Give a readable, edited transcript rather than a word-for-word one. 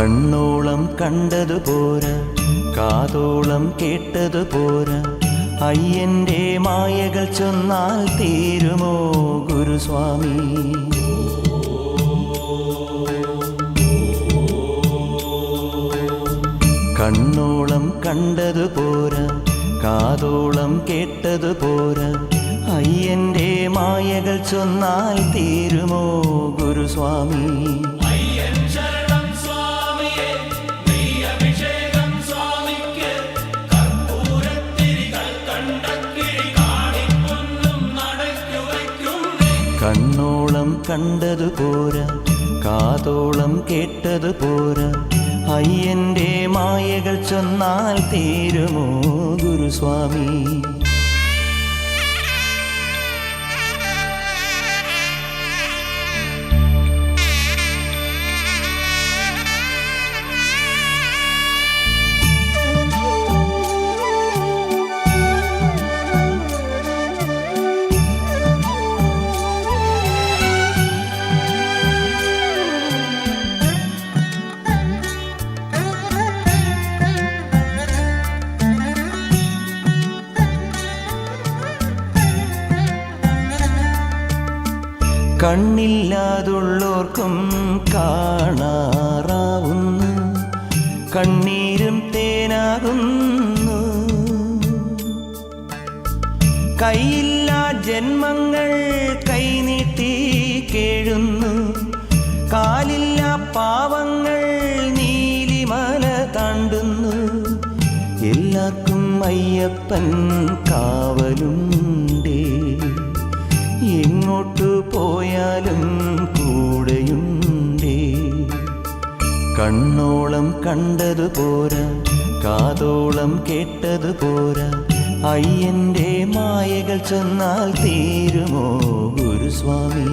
കണ്ണോളം കണ്ടതു പോരാ, കാതോളം കേട്ടതു പോരാ, അയ്യന്റെ മായകൾ ചൊന്നാൽ തീരുമോ ഗുരുസ്വാമി? കണ്ണോളം കണ്ടതു പോരാ, കാതോളം കേട്ടതു പോരാ, അയ്യന്റെ മായകൾ ചൊന്നാൽ തീരുമോ ഗുരുസ്വാമി? കണ്ണോളം കണ്ടതു പോരാ, കാതോളം കേട്ടതു പോരാ, അയ്യന്റെ മായകൾ ചൊന്നാൽ തീരുമോ ഗുരുസ്വാമി? കണ്ണില്ലാതുള്ളോർക്കും കാണാറാവുന്നു, കണ്ണീരും തേനാകുന്നു. കൈയില്ലാ ജന്മങ്ങൾ കൈനീട്ടി കേഴുന്നു, കാലില്ലാ പാവങ്ങൾ നീലിമല താണ്ടുന്നു. എല്ലാവർക്കും അയ്യപ്പൻ കാവലുണ്ടേ, എങ്ങോട്ടു പോയാലും കൂടെയുണ്ടേ. കണ്ണോളം കണ്ടതു പോരാ, കാതോളം കേട്ടതു പോരാ, അയ്യന്റെ മായകൾ ചൊന്നാൽ തീരുമോ ഗുരുസ്വാമി?